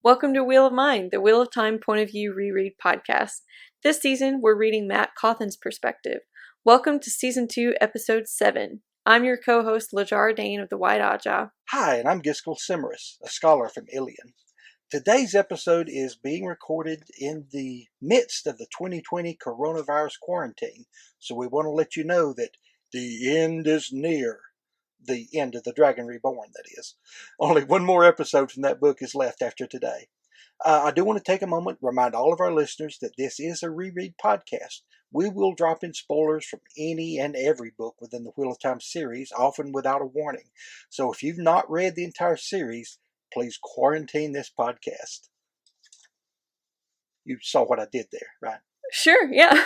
Welcome to Wheel of Mind, the Wheel of Time point of view reread podcast. This season, we're reading Matt Cawthon's perspective. Welcome to Season 2, Episode 7. I'm your co-host, Lajar Dane of the White Aja. Hi, and I'm Giskel Cimaris, a scholar from Ilion. Today's episode is being recorded in the midst of the 2020 coronavirus quarantine, so we want to let you know that the end is near. The end of the Dragon Reborn, that is. Only one more episode from that book is left after today. I do want to take a moment to remind all of our listeners that this is a reread podcast. We will drop in spoilers from any and every book within the Wheel of Time series, often without a warning. So if you've not read the entire series, please quarantine this podcast. You saw what I did there, right? Sure, yeah.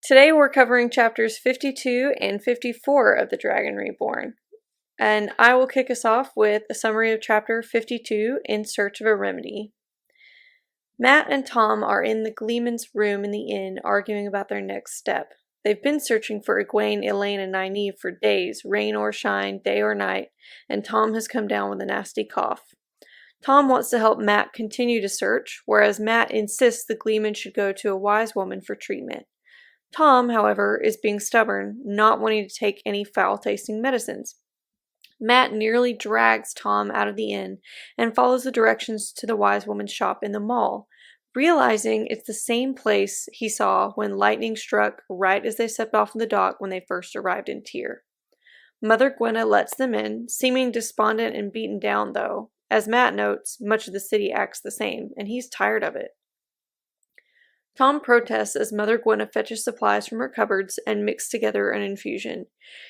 Today we're covering chapters 52 and 54 of the Dragon Reborn. And I will kick us off with a summary of chapter 52, In Search of a Remedy. Mat and Thom are in the Gleeman's room in the inn arguing about their next step. They've been searching for Egwene, Elaine, and Nynaeve for days, rain or shine, day or night, and Thom has come down with a nasty cough. Thom wants to help Mat continue to search, whereas Mat insists the Gleeman should go to a wise woman for treatment. Thom, however, is being stubborn, not wanting to take any foul-tasting medicines. Mat nearly drags Thom out of the inn and follows the directions to the wise woman's shop in the mall, realizing it's the same place he saw when lightning struck right as they stepped off the dock when they first arrived in Tyr. Mother Gwenna lets them in, seeming despondent and beaten down though. As Mat notes, much of the city acts the same, and he's tired of it. Thom protests as Mother Gwenna fetches supplies from her cupboards and mixes together an infusion.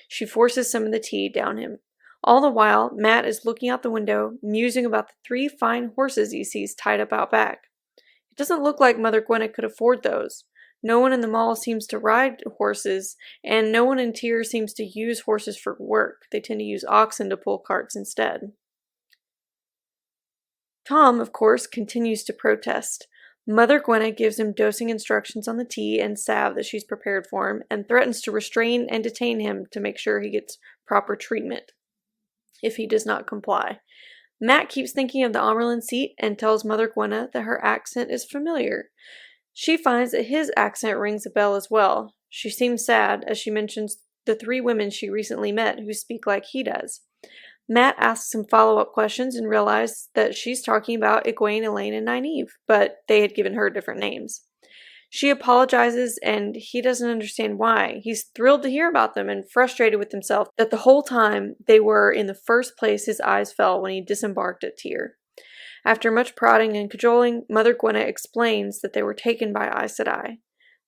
She forces some of the tea down him. All the while, Mat is looking out the window, musing about the 3 fine horses he sees tied up out back. It doesn't look like Mother Gwenna could afford those. No one in the mall seems to ride horses, and no one in Tyr seems to use horses for work. They tend to use oxen to pull carts instead. Thom, of course, continues to protest. Mother Gwenna gives him dosing instructions on the tea and salve that she's prepared for him, and threatens to restrain and detain him to make sure he gets proper treatment if he does not comply. Mat keeps thinking of the Amerlin seat and tells Mother Gwenna that her accent is familiar. She finds that his accent rings a bell as well. She seems sad as she mentions the 3 women she recently met who speak like he does. Mat asks some follow-up questions and realizes that she's talking about Egwene, Elaine, and Nynaeve, but they had given her different names. She apologizes, and he doesn't understand why. He's thrilled to hear about them and frustrated with himself that the whole time they were in the first place his eyes fell when he disembarked at Tyr. After much prodding and cajoling, Mother Gwenna explains that they were taken by Aes Sedai.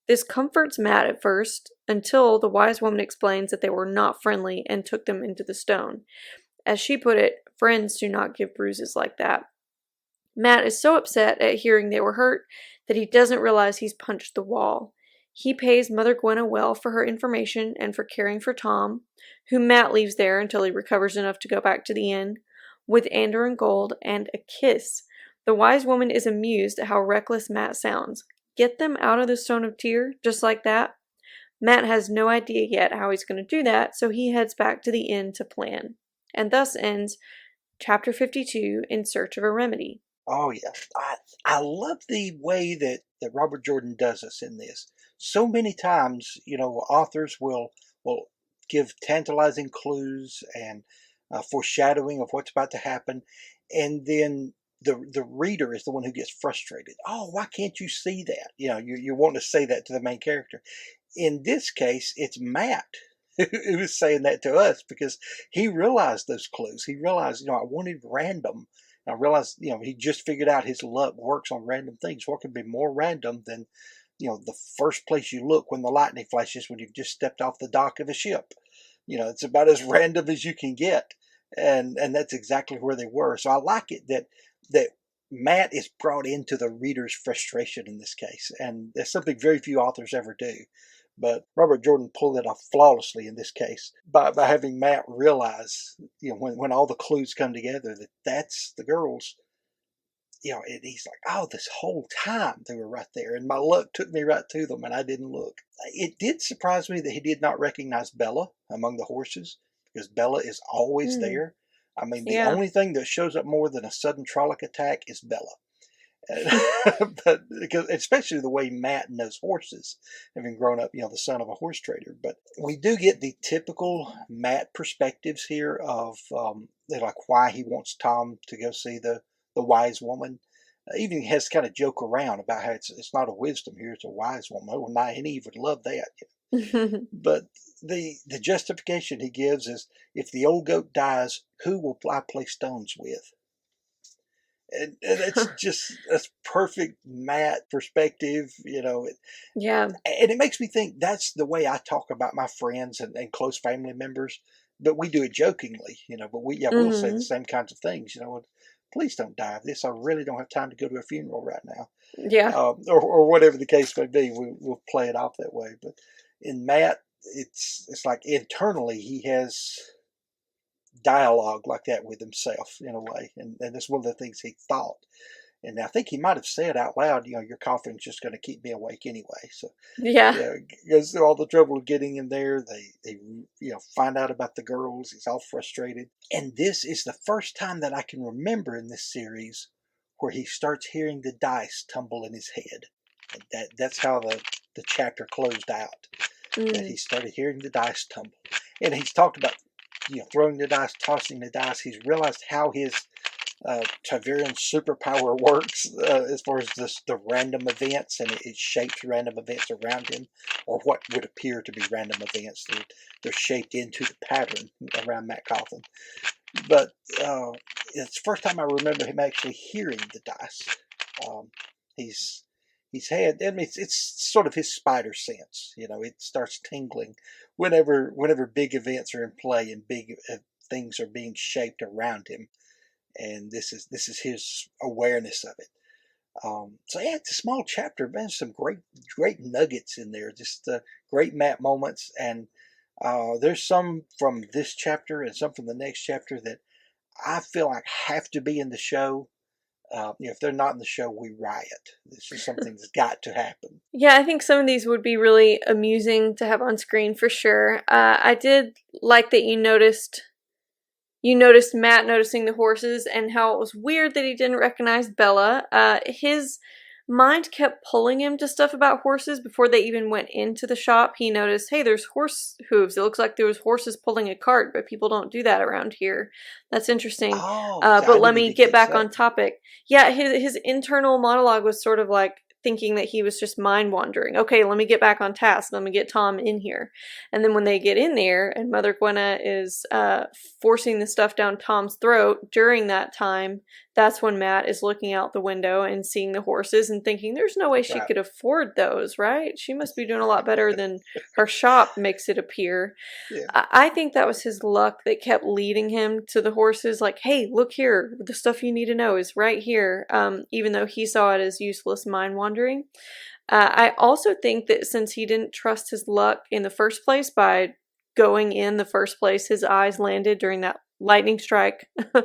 This comforts Mat at first, until the wise woman explains that they were not friendly and took them into the stone. As she put it, friends do not give bruises like that. Mat is so upset at hearing they were hurt that he doesn't realize he's punched the wall. He pays Mother Gwenna well for her information and for caring for Thom, whom Mat leaves there until he recovers enough to go back to the inn, with Anduin Gold and a kiss. The wise woman is amused at how reckless Mat sounds. Get them out of the Stone of Tyr, just like that? Mat has no idea yet how he's going to do that, so he heads back to the inn to plan. And thus ends chapter 52, In Search of a Remedy. Oh, yeah. I love the way that Robert Jordan does us in this. So many times, authors will give tantalizing clues and foreshadowing of what's about to happen, and then the reader is the one who gets frustrated. Oh, why can't you see that? You want to say that to the main character. In this case, it's Mat who was saying that to us because he realized those clues. He realized, I wanted random. And I realized, he just figured out his luck works on random things. What could be more random than, the first place you look when the lightning flashes when you've just stepped off the dock of a ship? It's about as random as you can get. And that's exactly where they were. So I like it that Mat is brought into the reader's frustration in this case. And that's something very few authors ever do. But Robert Jordan pulled it off flawlessly in this case by having Mat realize, when all the clues come together, that's the girls. And he's like, oh, this whole time they were right there. And my luck took me right to them and I didn't look. It did surprise me that he did not recognize Bella among the horses because Bella is always there. I mean, the Yeah. only thing that shows up more than a sudden Trolloc attack is Bella. But because especially the way Mat knows horses, having grown up, the son of a horse trader. But we do get the typical Mat perspectives here of like why he wants Thom to go see the wise woman. Even has to kind of joke around about how it's not a wisdom here, it's a wise woman. Oh, Nynaeve would love that. But the justification he gives is, if the old goat dies, who will I play stones with? And that's perfect Mat perspective, Yeah. and it makes me think that's the way I talk about my friends and close family members, but we do it jokingly, but we'll say the Hmm. same kinds of things, please don't die of this. I really don't have time to go to a funeral right now, Yeah. or whatever the case may be. We'll play it off that way, but in Mat, it's like internally he has dialogue like that with himself in a way, and that's one of the things he thought. And I think he might have said out loud, your coughing's just going to keep me awake anyway. So, Yeah. goes through all the trouble of getting him there. They find out about the girls. He's all frustrated. And this is the first time that I can remember in this series where he starts hearing the dice tumble in his head. And that's how the chapter closed out. That he Mm. started hearing the dice tumble. And he's talked about, throwing the dice, tossing the dice. He's realized how his Ta'veren superpower works as far as the random events, and it shapes random events around him, or what would appear to be random events. They're shaped into the pattern around Mat Cauthon. But it's the first time I remember him actually hearing the dice. He's had, I mean, it's sort of his spider sense. It starts tingling whenever big events are in play and big things are being shaped around him. And this is his awareness of it. So yeah, it's a small chapter, man. Some great nuggets in there. Just great Mat moments, and there's some from this chapter and some from the next chapter that I feel like have to be in the show. If they're not in the show, we riot. This is something that's got to happen. Yeah, I think some of these would be really amusing to have on screen for sure. I did like that you noticed Mat noticing the horses and how it was weird that he didn't recognize Bella. His mind kept pulling him to stuff about horses before they even went into the shop. He noticed, hey, there's horse hooves. It looks like there was horses pulling a cart, but people don't do that around here. That's interesting. Oh, I But let didn't me even get catch back that. on topic. Yeah, his internal monologue was sort of like thinking that he was just mind wandering. Okay, let me get back on task. Let me get Thom in here. And then when they get in there and Mother Gwenna is forcing the stuff down Thom's throat during that time, that's when Mat is looking out the window and seeing the horses and thinking, there's no way she Right. could afford those, right? She must be doing a lot better than her shop makes it appear. Yeah. I think that was his luck that kept leading him to the horses, like, hey, look here, the stuff you need to know is right here, even though he saw it as useless mind wandering. I also think that since he didn't trust his luck in the first place by going in the first place, his eyes landed during that lightning strike when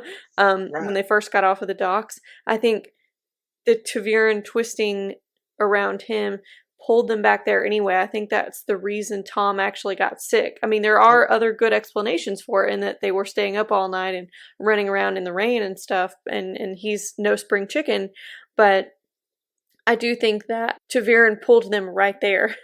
Right. they first got off of the docks. I think the Ta'veren twisting around him pulled them back there anyway. I think that's the reason Thom actually got sick. I mean, there are other good explanations for it in that they were staying up all night and running around in the rain and stuff, and he's no spring chicken, but I do think that Ta'veren pulled them right there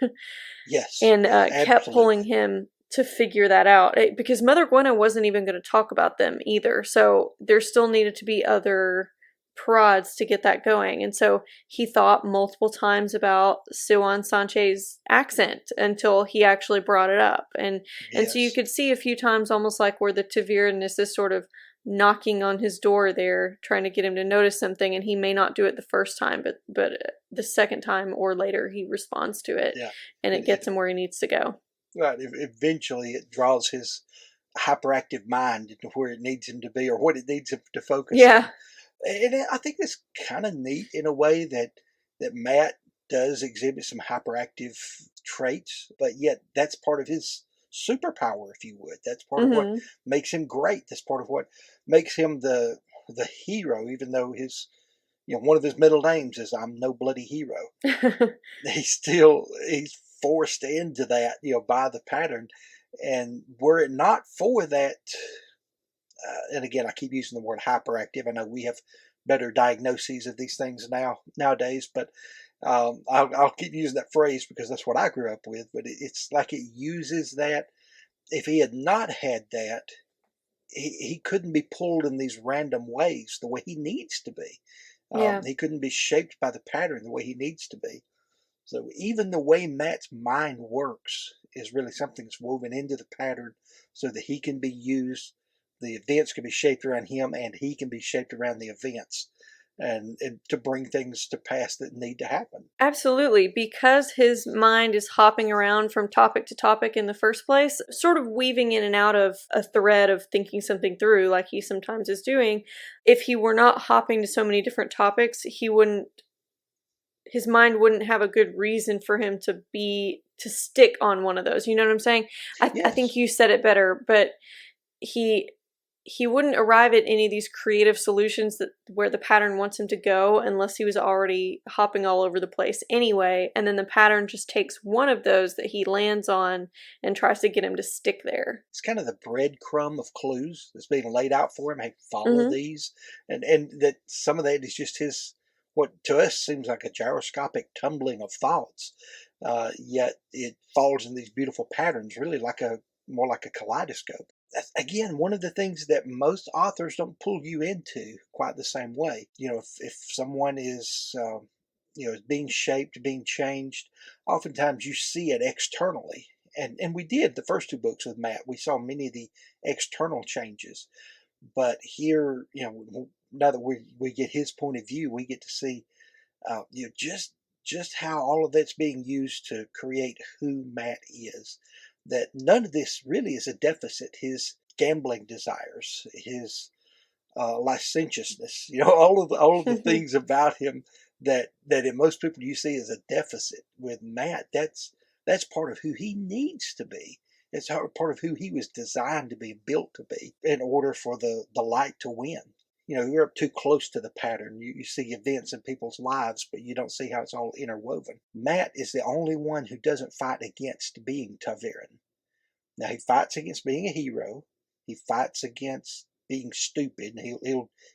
Yes. and Yes. kept pulling Absolutely. him to figure that out. Because Mother Gwenna wasn't even going to talk about them either. So there still needed to be other prods to get that going. And so he thought multiple times about Siwan Sanche's accent until he actually brought it up. And so you Yes. could see a few times almost like where the Ta'veren is this sort of knocking on his door there, trying to get him to notice something, and he may not do it the first time, but the second time or later he responds to it, Yeah. and it It, gets him where he needs to go. right. Eventually, it draws his hyperactive mind into where it needs him to be, or what it needs him to focus Yeah. on. And I think it's kind of neat in a way that Mat does exhibit some hyperactive traits, but yet that's part of his superpower, if you would. That's part of what Mm-hmm. makes him great. That's part of what makes him the hero, even though one of his middle names is "I'm no bloody hero." He's forced into that by the pattern, and were it not for that and again, I keep using the word hyperactive. I know we have better diagnoses of these things nowadays, but I'll keep using that phrase because that's what I grew up with. But it's like it uses that. If he had not had that, he couldn't be pulled in these random ways the way he needs to be. Yeah. He couldn't be shaped by the pattern the way he needs to be. So even the way Matt's mind works is really something that's woven into the pattern so that he can be used, the events can be shaped around him, and he can be shaped around the events and to bring things to pass that need to happen. Absolutely, because his mind is hopping around from topic to topic in the first place, sort of weaving in and out of a thread of thinking something through like he sometimes is doing. If he were not hopping to so many different topics, his mind wouldn't have a good reason for him to stick on one of those. You know what I'm saying? I think Yes. you said it better, but he wouldn't arrive at any of these creative solutions that where the pattern wants him to go unless he was already hopping all over the place anyway, and then the pattern just takes one of those that he lands on and tries to get him to stick there. It's kind of the breadcrumb of clues that's being laid out for him. Hey, follow Mm-hmm. these, and that some of that is just his, what to us seems like a gyroscopic tumbling of thoughts, yet it falls in these beautiful patterns, really like a more like a kaleidoscope. That's again one of the things that most authors don't pull you into quite the same way. You know, if someone is is being shaped, being changed, oftentimes you see it externally, and we did the first two books with Matt. We saw many of the external changes, but here, now that we get his point of view, we get to see, just how all of that's being used to create who Matt is. That none of this really is a deficit. His gambling desires, his licentiousness, all of the things about him that in most people you see as a deficit. With Matt, that's part of who he needs to be. It's part of who he was designed to be, built to be, in order for the light to win. You're up too close to the pattern. You see events in people's lives, but you don't see how it's all interwoven. Matt is the only one who doesn't fight against being ta'veren. Now he fights against being a hero. He fights against being stupid.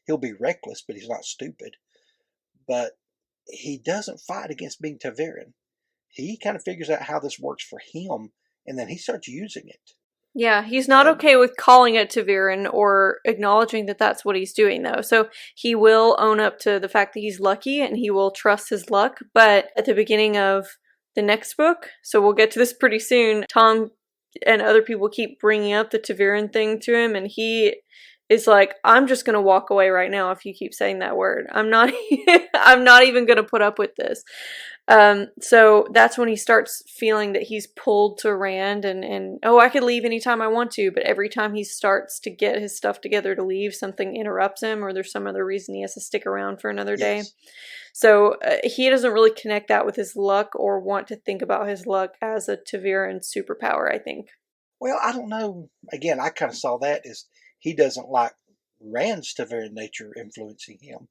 He'll be reckless, but he's not stupid. But he doesn't fight against being ta'veren. He kind of figures out how this works for him, and then he starts using it. Yeah, he's not And okay with calling it ta'veren or acknowledging that that's what he's doing, though. So he will own up to the fact that he's lucky and he will trust his luck. But at the beginning of the next book, so we'll get to this pretty soon, Thom and other people keep bringing up the ta'veren thing to him, and he is like, I'm just going to walk away right now if you keep saying that word. I'm not I'm not even going to put up with this. So that's when he starts feeling that he's pulled to Rand and oh, I could leave anytime I want to, but every time he starts to get his stuff together to leave, something interrupts him or there's some other reason he has to stick around for another day. yes, So he doesn't really connect that with his luck or want to think about his luck as a ta'veren superpower, I think. well, I don't know. Again, I kind of saw that as he doesn't like Rand's ta'veren nature influencing him,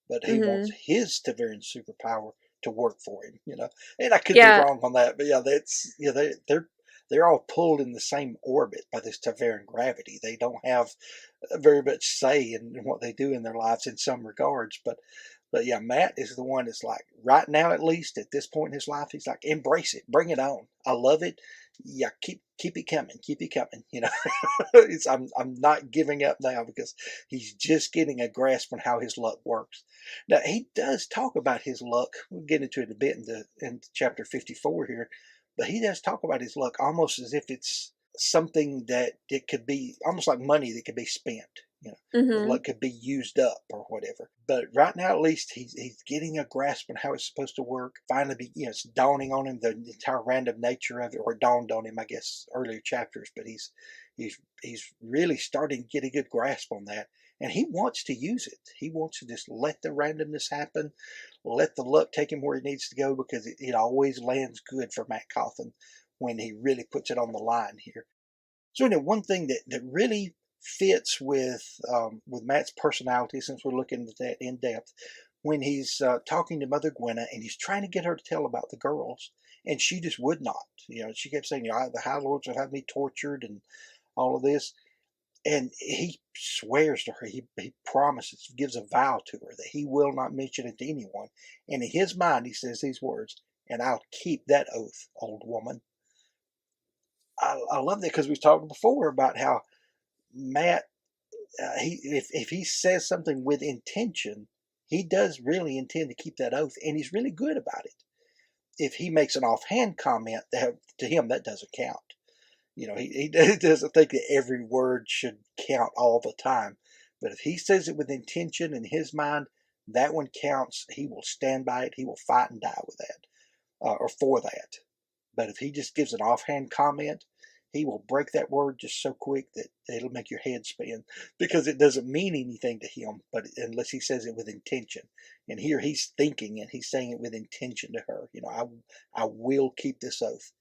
but he wants Mm-hmm. his ta'veren superpower to work for him. And I could be Yeah. wrong on that, but yeah, that's they're all pulled in the same orbit by this ta'veren gravity. They don't have very much say in what they do in their lives in some regards, but yeah, Matt is the one that's like, right now, at least at this point in his life, he's like, embrace it, bring it on. I love it. Yeah, keep it coming, keep it coming. I'm not giving up now because he's just getting a grasp on how his luck works. Now he does talk about his luck. We'll get into it a bit in chapter 54 here, but he does talk about his luck almost as if it's something that it could be almost like money that could be spent. The Mm-hmm. luck could be used up or whatever. But right now, at least, he's getting a grasp on how it's supposed to work. Finally, it's dawning on him the entire random nature of it, or dawned on him, I guess, earlier chapters. But he's really starting to get a good grasp on that, and he wants to use it. He wants to just let the randomness happen, let the luck take him where it needs to go, because it always lands good for Matt Cawthon when he really puts it on the line here. So, one thing that really fits with Matt's personality, since we're looking at that in depth, when he's talking to Mother Gwenna and he's trying to get her to tell about the girls, and she just would not. She kept saying, the High Lords would have me tortured and all of this. And he swears to her, he promises, gives a vow to her that he will not mention it to anyone. And in his mind, he says these words, and I'll keep that oath, old woman. I love that because we've talked before about how Mat, if he says something with intention, he does really intend to keep that oath, and he's really good about it. If he makes an offhand comment, to him that doesn't count. He doesn't think that every word should count all the time. But if he says it with intention in his mind, that one counts. He will stand by it. He will fight and die with that, or for that. But if he just gives an offhand comment, he will break that word just so quick that it'll make your head spin because it doesn't mean anything to him, but unless he says it with intention. And here he's thinking and he's saying it with intention to her. I will keep this oath.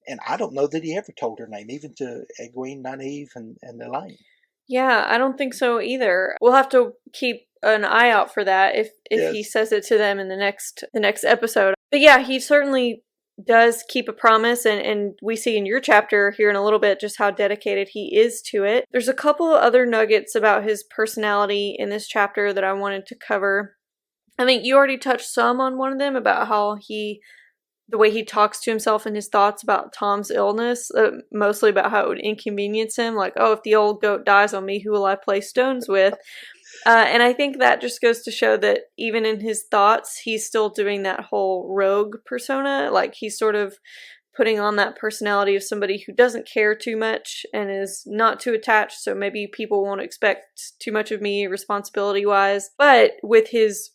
And I don't know that he ever told her name, even to Egwene, Nynaeve, and Elaine. Yeah, I don't think so either. We'll have to keep an eye out for that if Yes. he says it to them in the next episode. But yeah, he certainly does keep a promise, and we see in your chapter here in a little bit just how dedicated he is to it. There's a couple of other nuggets about his personality in this chapter that I wanted to cover. I think you already touched some on one of them about how the way he talks to himself and his thoughts about Thom's illness, mostly about how it would inconvenience him, like, oh, if the old goat dies on me, who will I play stones with? And I think that just goes to show that even in his thoughts, he's still doing that whole rogue persona. Like, he's sort of putting on that personality of somebody who doesn't care too much and is not too attached, so maybe people won't expect too much of me responsibility-wise. But with his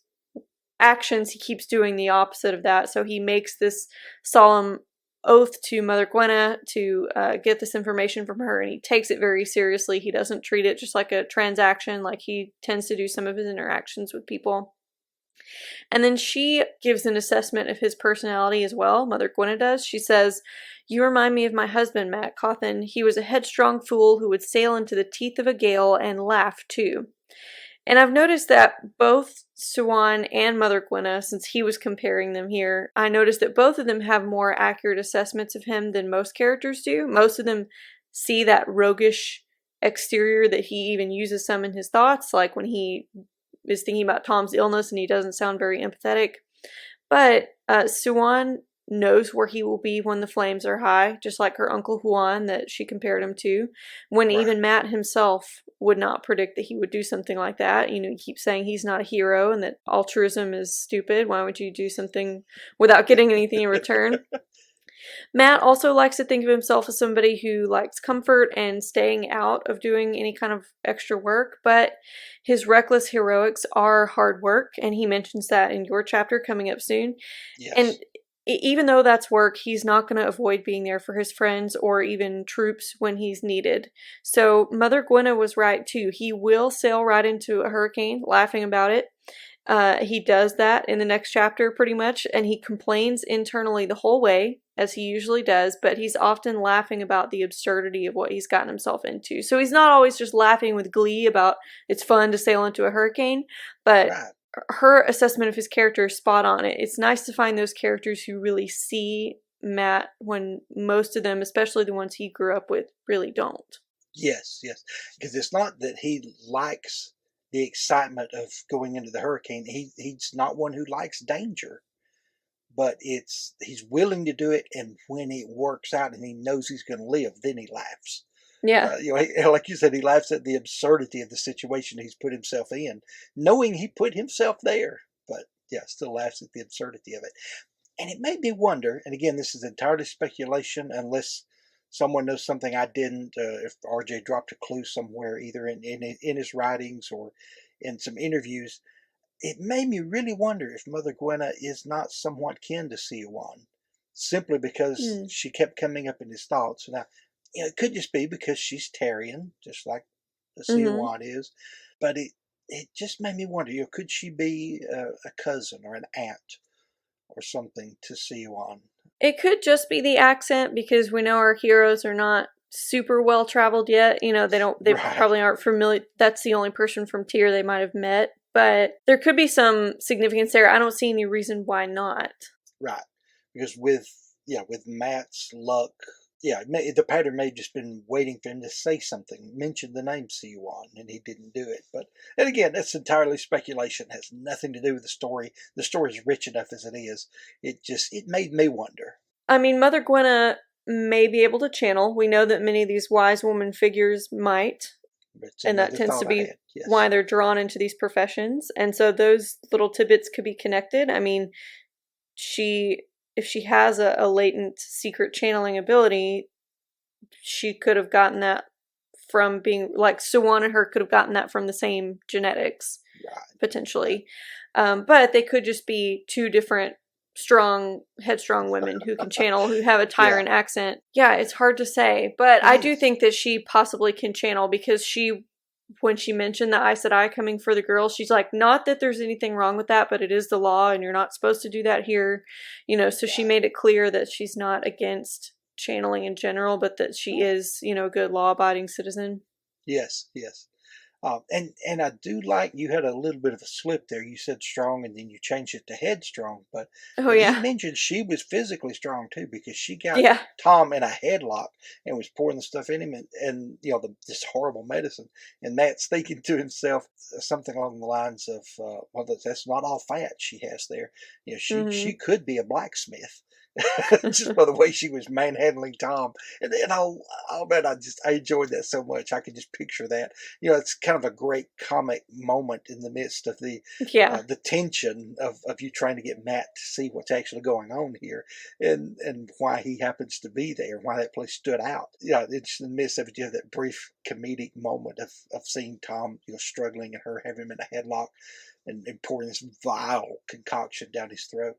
actions, he keeps doing the opposite of that. So he makes this solemn oath to Mother Gwenna to get this information from her, and he takes it very seriously. He doesn't treat it just like a transaction like he tends to do some of his interactions with people. And then she gives an assessment of his personality as well. Mother Gwenna does. She says, "You remind me of my husband, Mat Cawthon. He was a headstrong fool who would sail into the teeth of a gale and laugh too." And I've noticed that both Siuan and Mother Gwenna, since he was comparing them here, I noticed that both of them have more accurate assessments of him than most characters do. Most of them see that roguish exterior that he even uses some in his thoughts, like when he is thinking about Thom's illness and he doesn't sound very empathetic. But Siuan knows where he will be when the flames are high, just like her uncle Huan that she compared him to, when Right. even Mat himself would not predict that he would do something like that. He keeps saying he's not a hero and that altruism is stupid. Why would you do something without getting anything in return? Mat also likes to think of himself as somebody who likes comfort and staying out of doing any kind of extra work, but his reckless heroics are hard work, and he mentions that in your chapter coming up soon. Yes. And even though that's work, he's not going to avoid being there for his friends or even troops when he's needed. So Mother Gwenna was right too. He will sail right into a hurricane, laughing about it. He does that in the next chapter pretty much, and he complains internally the whole way, as he usually does, but he's often laughing about the absurdity of what he's gotten himself into. So he's not always just laughing with glee about it's fun to sail into a hurricane, but Right. her assessment of his character is spot on. It's nice to find those characters who really see Mat when most of them, especially the ones he grew up with, really don't. Yes, yes. Because it's not that he likes the excitement of going into the hurricane. He's not one who likes danger. But he's willing to do it, and when it works out and he knows he's going to live, then he laughs. Yeah. Like you said, he laughs at the absurdity of the situation he's put himself in, knowing he put himself there. But yeah, still laughs at the absurdity of it. And it made me wonder, and again, this is entirely speculation, unless someone knows something I didn't. If RJ dropped a clue somewhere, either in his writings or in some interviews, it made me really wonder if Mother Gwenna is not somewhat kin to Siuan, simply because she kept coming up in his thoughts. Now, it could just be because she's Tarian, just like the Siuan is, but it just made me wonder, could she be a cousin or an aunt or something to Siuan? It could just be the accent, because we know our heroes are not super well traveled yet. They Right. probably aren't familiar. That's the only person from Tyr they might have met. But there could be some significance there. I don't see any reason why not. Right. Because with Mat's luck Yeah, the pattern may have just been waiting for him to say something, mention the name Siwan, and he didn't do it. But, and again, that's entirely speculation. It has nothing to do with the story. The story is rich enough as it is. It made me wonder. I mean, Mother Gwenna may be able to channel. We know that many of these wise woman figures might, It's and that another tends to thought I be had. Yes. why they're drawn into these professions. And so those little tidbits could be connected. I mean, if she has a latent secret channeling ability, she could have gotten that from being like Siwan and her could have gotten that from the same genetics, Right. potentially. But they could just be two different strong, headstrong women who can channel, who have a tyrant accent. Yeah, it's hard to say. But I do think that she possibly can channel because when she mentioned the Aes Sedai coming for the girls, she's like, not that there's anything wrong with that, but it is the law and you're not supposed to do that here. So she made it clear that she's not against channeling in general, but that she is, a good law-abiding citizen. Yes, yes. And I do like you had a little bit of a slip there. You said strong, and then you changed it to headstrong. But Oh, you yeah. mentioned she was physically strong too, because she got Yeah. Thom in a headlock and was pouring the stuff in him, and this horrible medicine. And Matt's thinking to himself something along the lines of, "Well, that's not all fat she has there. She could be a blacksmith." Just by the way she was manhandling Thom, and oh man, I enjoyed that so much. I could just picture that. It's kind of a great comic moment in the midst of Yeah. the tension of you trying to get Mat to see what's actually going on here, and why he happens to be there, why that place stood out. It's in the midst of it, you have that brief comedic moment of seeing Thom, struggling, and her having him in a headlock, and pouring this vile concoction down his throat.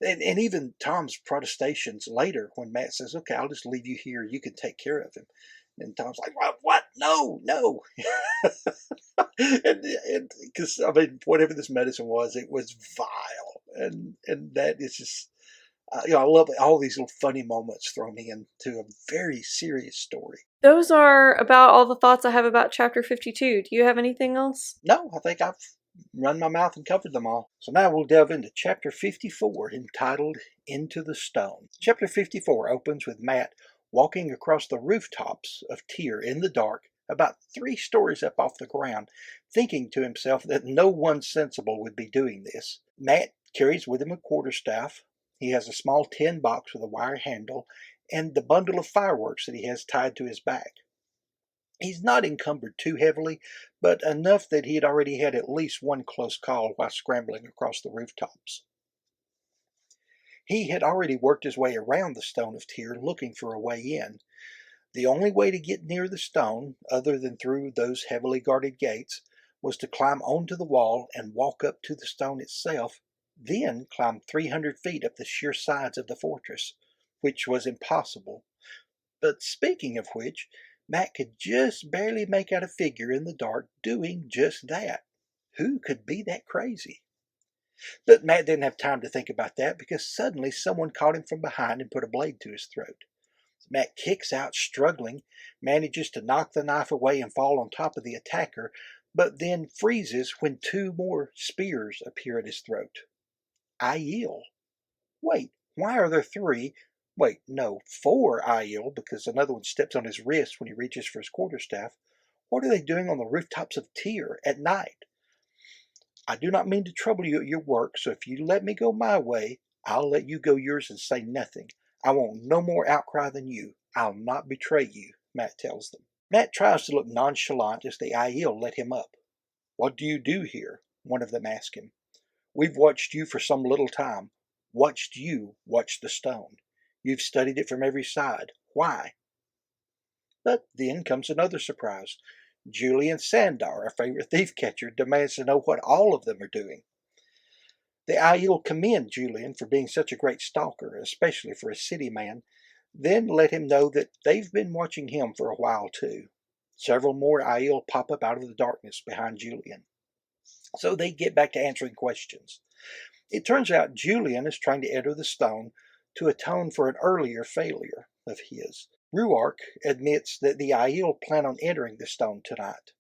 And even Thom's protestations later when Mat says, "Okay, I'll just leave you here. You can take care of him." And Thom's like, "What? No, no." and because, I mean, whatever this medicine was, it was vile. And that is just, I love all these little funny moments thrown into a very serious story. Those are about all the thoughts I have about chapter 52. Do you have anything else? No, I think I've run my mouth and covered them all. So now we'll delve into chapter 54, entitled Into the Stone. Chapter 54 opens with Mat walking across the rooftops of Tyr in the dark, about 3 stories up off the ground, thinking to himself that no one sensible would be doing this. Mat carries with him a quarterstaff. He has a small tin box with a wire handle, and the bundle of fireworks that he has tied to his back. He's not encumbered too heavily, but enough that he had already had at least one close call while scrambling across the rooftops. He had already worked his way around the Stone of Tyr looking for a way in. The only way to get near the stone, other than through those heavily guarded gates, was to climb onto the wall and walk up to the stone itself, then climb 300 feet up the sheer sides of the fortress, which was impossible. But speaking of which, Mat could just barely make out a figure in the dark doing just that. Who could be that crazy? But Mat didn't have time to think about that, because suddenly someone caught him from behind and put a blade to his throat. Mat kicks out, struggling, manages to knock the knife away and fall on top of the attacker, but then freezes when 2 more spears appear at his throat. Aiel. Wait, why are there 3? Wait, no, 4 Aiel, because another one steps on his wrist when he reaches for his quarterstaff. What are they doing on the rooftops of Tyr at night? I do not mean to trouble you at your work, so if you let me go my way, I'll let you go yours and say nothing. I want no more outcry than you. I'll not betray you, Mat tells them. Mat tries to look nonchalant as the Aiel let him up. What do you do here? One of them asks him. We've watched you for some little time. Watched you watch the stone. You've studied it from every side. Why? But then comes another surprise. Julian Sandar, our favorite thief catcher, demands to know what all of them are doing. The Aiel commend Julian for being such a great stalker, especially for a city man, then let him know that they've been watching him for a while too. Several more Aiel pop up out of the darkness behind Julian. So they get back to answering questions. It turns out Julian is trying to enter the stone to atone for an earlier failure of his. Ruark admits that the Aiel plan on entering the stone tonight.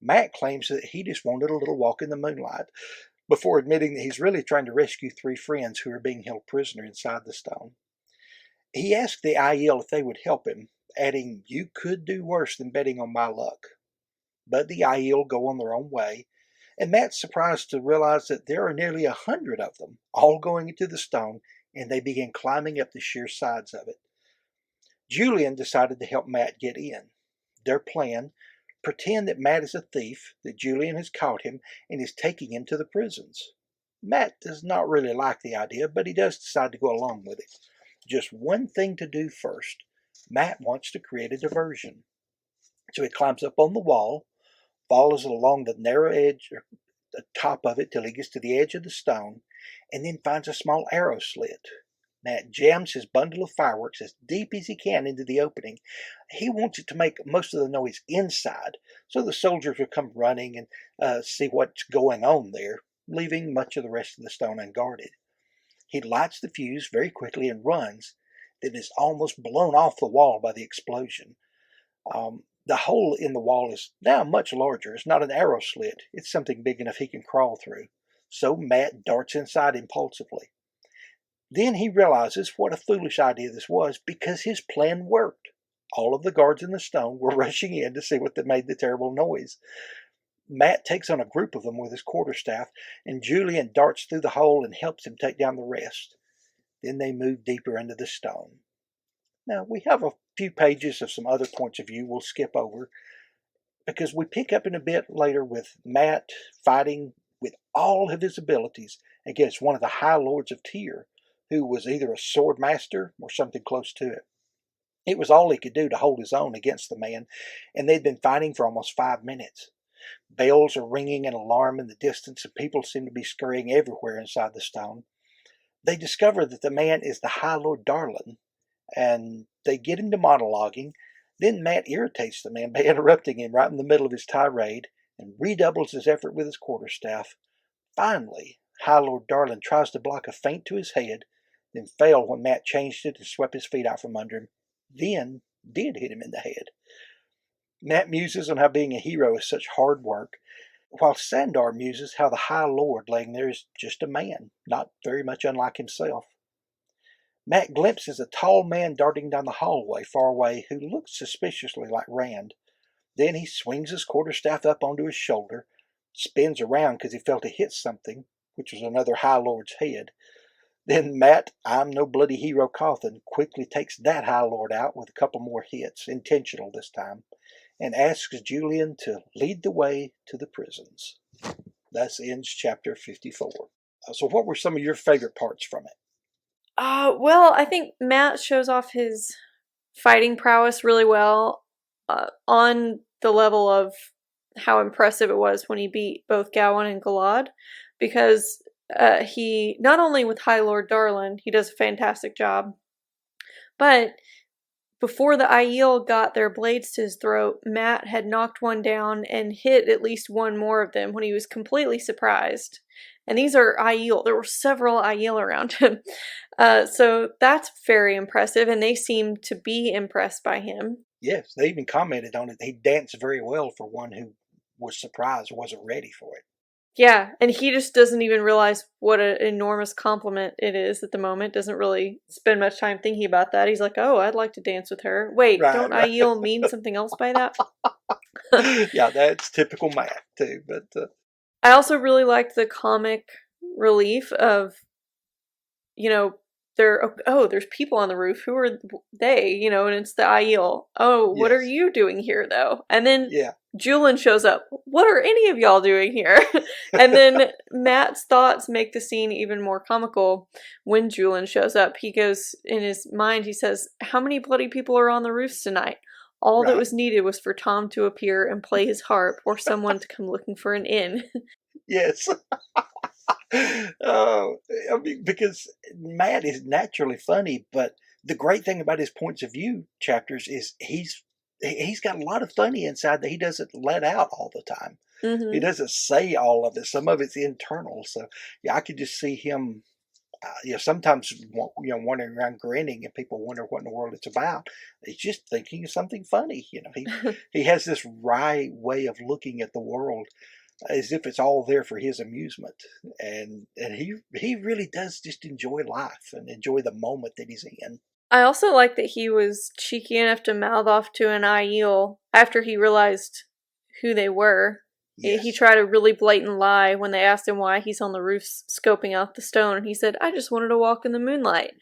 Mat claims that he just wanted a little walk in the moonlight, before admitting that he's really trying to rescue 3 friends who are being held prisoner inside the stone. He asked the IEL if they would help him, adding, "You could do worse than betting on my luck." But the IEL go on their own way, and Matt's surprised to realize that there are nearly 100 of them, all going into the stone, and they begin climbing up the sheer sides of it. Julian decided to help Matt get in. Their plan: pretend that Matt is a thief, that Julian has caught him and is taking him to the prisons. Matt does not really like the idea, but he does decide to go along with it. Just one thing to do first. Matt wants to create a diversion. So he climbs up on the wall, follows along the narrow edge or the top of it till he gets to the edge of the stone, and then finds a small arrow slit. Matt jams his bundle of fireworks as deep as he can into the opening. He wants it to make most of the noise inside, so the soldiers will come running and see what's going on there, leaving much of the rest of the stone unguarded. He lights the fuse very quickly and runs, then is almost blown off the wall by the explosion. The hole in the wall is now much larger. It's not an arrow slit. It's something big enough he can crawl through. So Matt darts inside impulsively. Then he realizes what a foolish idea this was, because his plan worked. All of the guards in the stone were rushing in to see what made the terrible noise. Matt takes on a group of them with his quarterstaff, and Julian darts through the hole and helps him take down the rest. Then they move deeper into the stone. Now, we have a few pages of some other points of view we'll skip over, because we pick up in a bit later with Matt fighting with all of his abilities against one of the High Lords of Tyr, who was either a sword master or something close to it. It was all he could do to hold his own against the man, and they'd been fighting for almost 5 minutes. Bells are ringing an alarm in the distance, and people seem to be scurrying everywhere inside the stone. They discover that the man is the High Lord Darlin, and they get into monologuing. Then Matt irritates the man by interrupting him right in the middle of his tirade and redoubles his effort with his quarterstaff. Finally, High Lord Darlin tries to block a feint to his head, then failed when Matt changed it and swept his feet out from under him, then did hit him in the head. Matt muses on how being a hero is such hard work, while Sandar muses how the High Lord laying there is just a man, not very much unlike himself. Matt glimpses a tall man darting down the hallway far away who looks suspiciously like Rand. Then he swings his quarterstaff up onto his shoulder, spins around because he felt it hit something, which was another High Lord's head. Then Matt, I'm no bloody hero Cawthon, quickly takes that High Lord out with a couple more hits, intentional this time, and asks Julian to lead the way to the prisons. Thus ends chapter 54. So what were some of your favorite parts from it? Well, I think Matt shows off his fighting prowess really well, on the level of how impressive it was when he beat both Gawain and Galad, because he, not only with High Lord Darlin, he does a fantastic job, but before the Aiel got their blades to his throat, Matt had knocked one down and hit at least one more of them when he was completely surprised. And these are Aiel. There were several Aiel around him. So that's very impressive, and they seem to be impressed by him. Yes, they even commented on it. He danced very well for one who was surprised, wasn't ready for it. Yeah, and he just doesn't even realize what an enormous compliment it is at the moment. Doesn't really spend much time thinking about that. He's like, oh, I'd like to dance with her. Wait, don't Right. Aiel mean something else by that? Yeah, that's typical Matt too. But I also really liked the comic relief of, you know, there's people on the roof. Who are they? You know, and it's the Aiel. Oh, what are yes, you doing here, though? And then yeah, Julian shows up. What are any of y'all doing here? And then Matt's thoughts make the scene even more comical when Julian shows up. He goes, in his mind, he says, how many bloody people are on the roofs tonight? All that right. was needed was for Thom to appear and play his harp, or someone to come looking for an inn. Yes. Oh, I mean, because Matt is naturally funny, but the great thing about his points of view chapters is he's got a lot of funny inside that he doesn't let out all the time. He Mm-hmm. doesn't say all of it. Some of it's internal. So yeah, I could just see him. Sometimes wandering around grinning, and people wonder what in the world it's about. He's just thinking of something funny. He has this wry way of looking at the world as if it's all there for his amusement, and he really does just enjoy life and enjoy the moment that he's in. I also like that he was cheeky enough to mouth off to an Aiel after he realized who they were. He Yes. tried a really blatant lie when they asked him why he's on the roof scoping out the stone. He said, I just wanted to walk in the moonlight.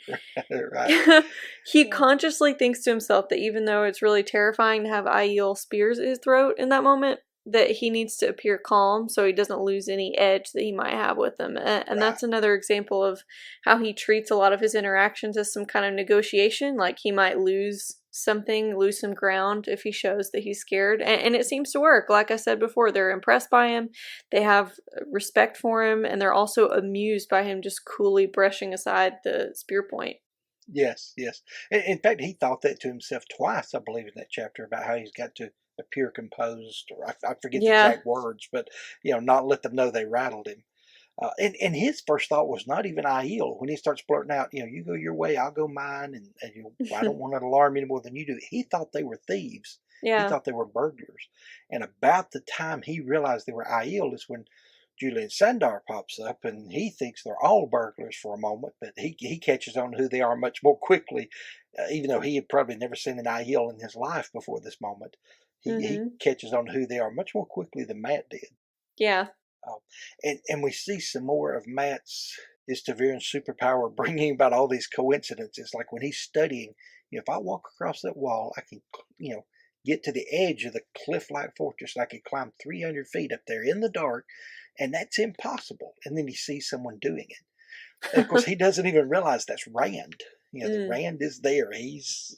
Right. He consciously thinks to himself that even though it's really terrifying to have Aiel spears at his throat in that moment, that he needs to appear calm so he doesn't lose any edge that he might have with them. And Right. that's another example of how he treats a lot of his interactions as some kind of negotiation. Like he might lose something, lose some ground if he shows that he's scared. And it seems to work. Like I said before, they're impressed by him, they have respect for him, and they're also amused by him just coolly brushing aside the spear point. Yes, yes. In fact, he thought that to himself twice, I believe, in that chapter about how he's got to appear composed, or I forget the Yeah. exact words, but not let them know they rattled him. And his first thought was not even Aiel when he starts blurting out, you go your way, I'll go mine, and I don't want to alarm any more than you do. He thought they were thieves. He Yeah. thought they were burglars. And about the time he realized they were Aiel is when Julian Sandar pops up, and he thinks they're all burglars for a moment, but he catches on who they are much more quickly, even though he had probably never seen an Aiel in his life before this moment. He Mm-hmm. catches on who they are much more quickly than Mat did. Yeah. Um, and we see some more of Mat's his Taviran superpower bringing about all these coincidences. Like when he's studying, if I walk across that wall, I can, get to the edge of the cliff-like fortress. I could climb 300 feet up there in the dark, and that's impossible. And then he sees someone doing it. And of course, he doesn't even realize that's Rand. The Mm. Rand is there. He's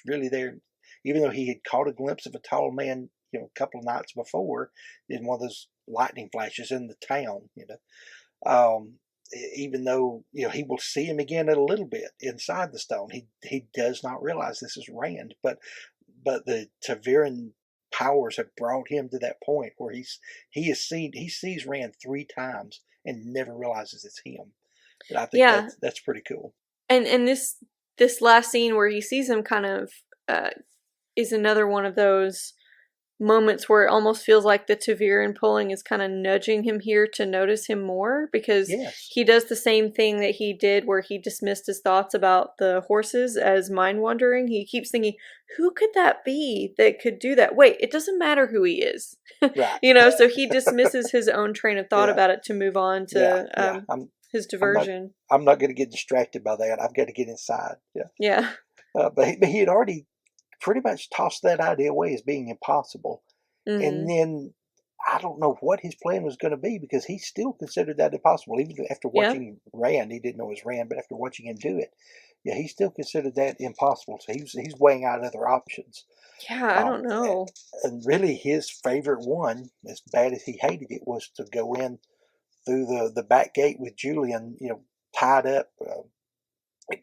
really there. Even though he had caught a glimpse of a tall man, a couple of nights before in one of those lightning flashes in the town, um, even though, he will see him again in a little bit inside the stone, he does not realize this is Rand, but the Taviran powers have brought him to that point where he sees Rand 3 times and never realizes it's him. And I think Yeah. that's pretty cool. And this last scene where he sees him kind of uh, is another one of those moments where it almost feels like the Taviran pulling is kind of nudging him here to notice him more, because Yes. he does the same thing that he did where he dismissed his thoughts about the horses as mind wandering. He keeps thinking, who could that be that could do that? Wait, it doesn't matter who he is. Right. So he dismisses his own train of thought Yeah. about it to move on Yeah. to Yeah. his I'm not diversion. I'm not going to get distracted by that. I've got to get inside. Yeah. Yeah. But he had already pretty much tossed that idea away as being impossible. And Mm. then I don't know what his plan was going to be because he still considered that impossible. Even after Yeah. watching Rand, he didn't know it was Rand, but after watching him do it, yeah, he still considered that impossible. So he's weighing out other options. Yeah, I Um, don't know. and really, his favorite one, as bad as he hated it, was to go in through the back gate with Julian, tied up.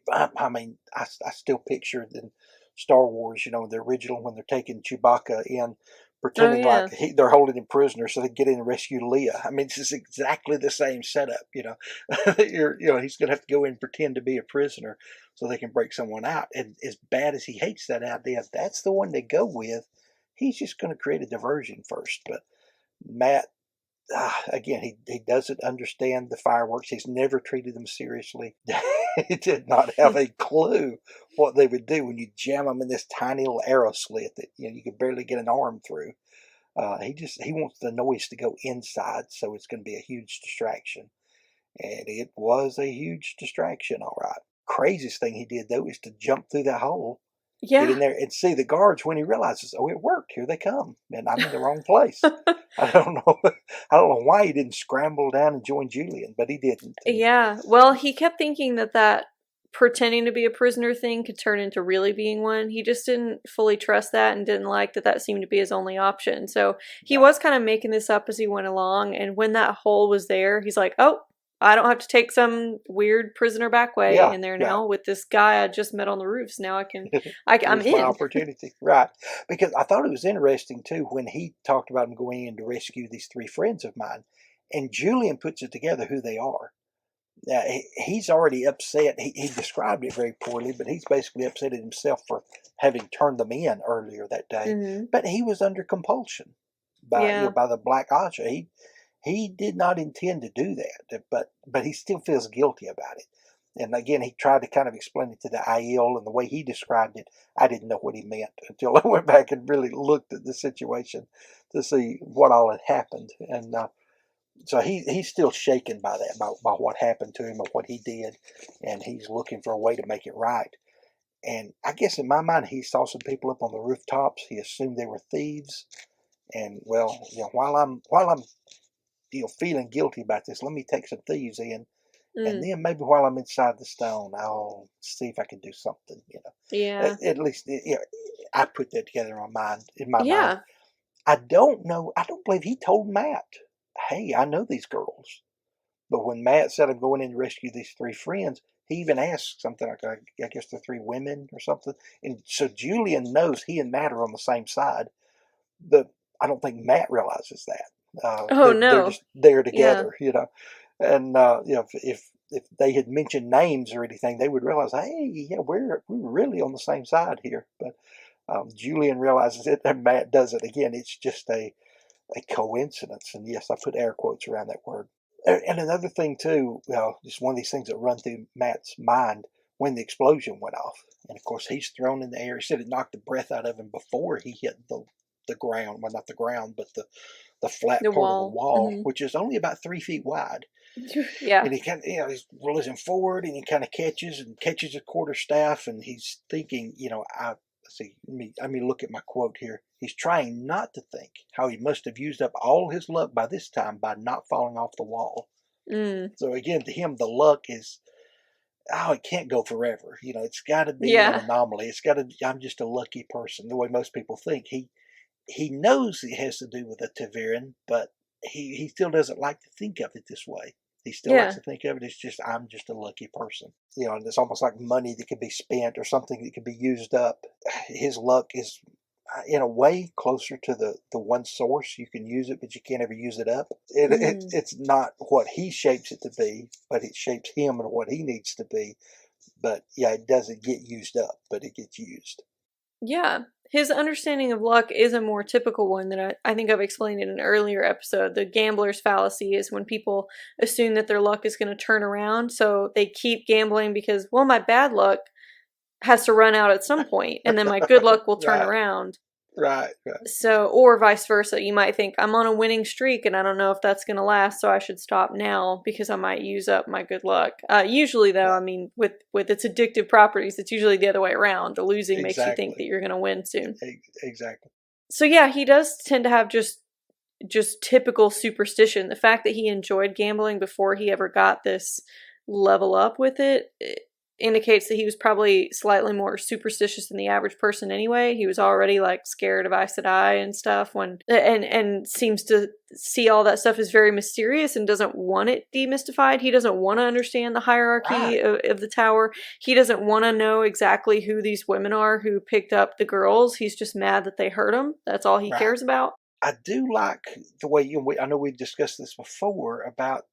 I mean, I still picture in Star Wars, the original when they're taking Chewbacca in, Oh pretending like yeah. they're holding him prisoner so they can get in and rescue Leia. I mean, this is exactly the same setup. He's going to have to go in and pretend to be a prisoner so they can break someone out. And as bad as he hates that idea, if that's the one they go with, he's just going to create a diversion first. But Mat, again, he doesn't understand the fireworks. He's never treated them seriously. He did not have a clue what they would do when you jam them in this tiny little arrow slit that you could barely get an arm through. He wants the noise to go inside, so it's going to be a huge distraction, and it was a huge distraction. All right. Craziest thing he did though is to jump through that hole, get in Yeah. there, and see the guards when he realizes, oh, it worked. Here they come, and I'm in the wrong place. I don't know. I don't know why he didn't scramble down and join Julian, but he didn't. And Yeah. Well, he kept thinking that pretending to be a prisoner thing could turn into really being one. He just didn't fully trust that and didn't like that seemed to be his only option. So he right, was kind of making this up as he went along. And when that hole was there, he's like, oh, I don't have to take some weird prisoner back way yeah, in there yeah. now with this guy I just met on the roofs. Now I'm Here's my in. opportunity, right? Because I thought it was interesting too when he talked about him going in to rescue these 3 friends of mine, and Julian puts it together who they are. Now, he's already upset. He described it very poorly, but he's basically upset at himself for having turned them in earlier that day. Hmm. But he was under compulsion by Yeah. by the Black Asha. He did not intend to do that, but he still feels guilty about it. And again, he tried to kind of explain it to the Aiel, and the way he described it, I didn't know what he meant until I went back and really looked at the situation to see what all had happened. And so he's still shaken by that, by what happened to him and what he did, and he's looking for a way to make it right. And I guess in my mind, he saw some people up on the rooftops. He assumed they were thieves. And well, while I'm feeling guilty about this, let me take some thieves in, and Mm. then maybe while I'm inside the stone, I'll see if I can do something. Yeah. At least I put that together in my mind. Yeah. I don't know. I don't believe he told Matt, "Hey, I know these girls." But when Matt said, "I'm going in to rescue these three friends," he even asked something like, "I guess the three women or something." And so Julian knows he and Matt are on the same side, but I don't think Matt realizes that. Oh They're no. just there Yeah. together. And if they had mentioned names or anything, they would realize, hey, yeah, we're really on the same side here. But Julian realizes it, and Matt does it again. It's just a coincidence, and yes, I put air quotes around that word. And another thing too, just one of these things that run through Matt's mind when the explosion went off, and of course he's thrown in the air. He said it knocked the breath out of him before he hit the ground. Well, not the ground, but the flat The part of the wall. wall, Hmm. which is only about 3 feet wide. Yeah. And he kind of, he's rolling forward, and he kind of catches a quarterstaff, and he's thinking, let's see, let me look at my quote here. He's trying not to think how he must have used up all his luck by this time by not falling off the wall. Mm. So again, to him, the luck is, oh, it can't go forever. It's got to be an Yeah. anomaly. It's got to. I'm just a lucky person, the way most people think. He knows it has to do with a Taviran, but he still doesn't like to think of it this way. He still likes Yeah. to think of it as just, I'm just a lucky person. And it's almost like money that could be spent or something that could be used up. His luck is, in a way, closer to the one source. You can use it, but you can't ever use it up. Mm. It's not what he shapes it to be, but it shapes him and what he needs to be. But yeah, it doesn't get used up, but it gets used. Yeah. His understanding of luck is a more typical one that I think I've explained in an earlier episode. The gambler's fallacy is when people assume that their luck is going to turn around, so they keep gambling because, well, my bad luck has to run out at some point, and then my good luck will turn Right, around. right. So, or vice versa, you might think, I'm on a winning streak and I don't know if that's going to last, so I should stop now because I might use up my good luck. Usually, though, Yeah, I mean, with its addictive properties, it's usually the other way around. The losing makes you think that exactly. you're going to win soon. Exactly. So, yeah, he does tend to have just typical superstition. The fact that he enjoyed gambling before he ever got this level up with it indicates that he was probably slightly more superstitious than the average person anyway. He was already like scared of Aes Sedai and stuff and seems to see all that stuff as very mysterious and doesn't want it demystified. He doesn't want to understand the hierarchy Right, of the tower. He doesn't want to know exactly who these women are who picked up the girls. He's just mad that they hurt him. That's all he right. cares about. I do like the way I know we've discussed this before about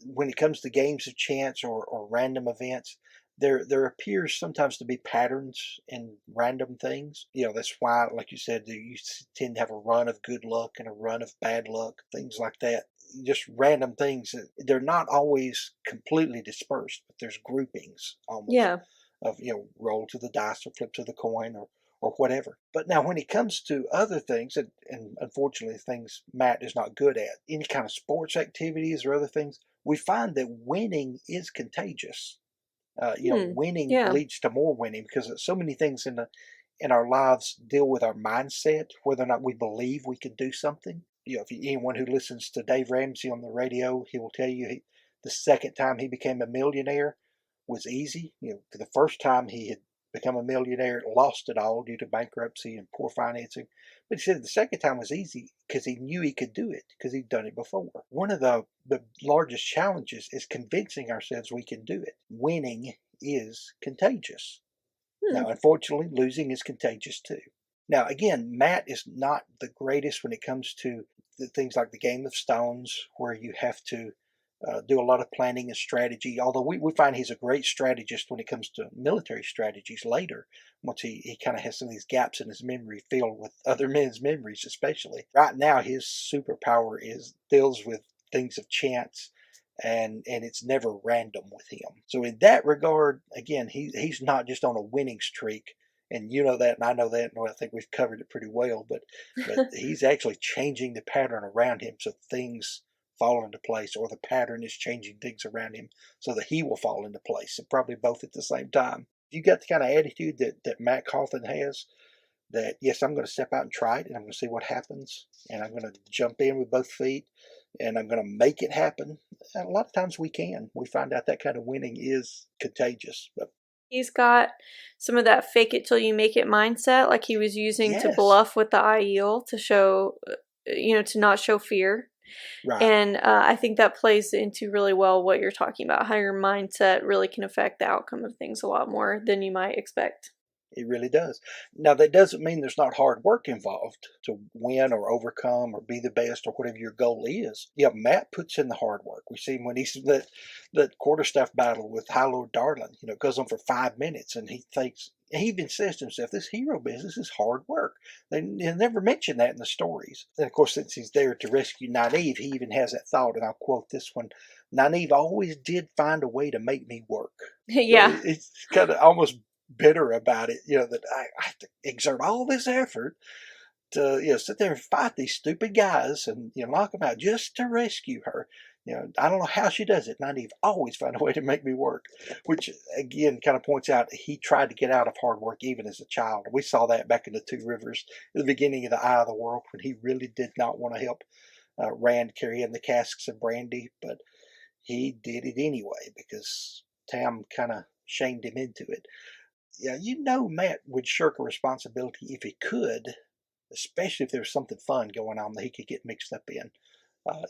when it comes to games of chance or random events. There appears sometimes to be patterns in random things. That's why, like you said, you tend to have a run of good luck and a run of bad luck, things like that. Just random things. They're not always completely dispersed, but there's groupings almost Yeah. of roll to the dice or flip to the coin or whatever. But now when it comes to other things, and unfortunately things Matt is not good at, any kind of sports activities or other things, we find that winning is contagious. Hmm. Winning Yeah. leads to more winning because so many things in our lives deal with our mindset, whether or not we believe we can do something. If anyone who listens to Dave Ramsey on the radio, he will tell you the second time he became a millionaire was easy. The first time he had become a millionaire, lost it all due to bankruptcy and poor financing. But he said the second time was easy because he knew he could do it because he'd done it before. One of the largest challenges is convincing ourselves we can do it. Winning is contagious. Hmm. Now, unfortunately, losing is contagious too. Now, again, Matt is not the greatest when it comes to the things like the Game of Stones, where you have to do a lot of planning and strategy. Although we find he's a great strategist when it comes to military strategies later, once he kind of has some of these gaps in his memory filled with other men's memories, especially. Right now, his superpower deals with things of chance and it's never random with him. So in that regard, again, he's not just on a winning streak. And you know that, and I know that, and I think we've covered it pretty well. But he's actually changing the pattern around him so things fall into place, or the pattern is changing things around him so that he will fall into place, and probably both at the same time. You got the kind of attitude that Matt Cawthon has, that yes, I'm going to step out and try it, and I'm going to see what happens, and I'm going to jump in with both feet, and I'm going to make it happen. And a lot of times we can. We find out that kind of winning is contagious. But He's got some of that fake it till you make it mindset, like he was using to yes, bluff with the IEL to show, to not show fear. right. And I think that plays into really well what you're talking about, how your mindset really can affect the outcome of things a lot more than you might expect. It really does. Now, that doesn't mean there's not hard work involved to win or overcome or be the best or whatever your goal is. Yeah, Matt puts in the hard work. We see him when he's that quarterstaff battle with High Lord Darlin. It goes on for 5 minutes, and he even says to himself, this hero business is hard work. They never mention that in the stories. And of course, since he's there to rescue Nynaeve, he even has that thought, and I'll quote this one: Nynaeve always did find a way to make me work. So Yeah. it's kind of almost bitter about it, that I have to exert all this effort to, sit there and fight these stupid guys and, knock them out just to rescue her. I don't know how she does it. Nynaeve always find a way to make me work, which again kind of points out he tried to get out of hard work even as a child. We saw that back in the Two Rivers, at the beginning of the Eye of the World, when he really did not want to help Rand carry in the casks of brandy, but he did it anyway because Tam kind of shamed him into it. Yeah, Matt would shirk a responsibility if he could, especially if there was something fun going on that he could get mixed up in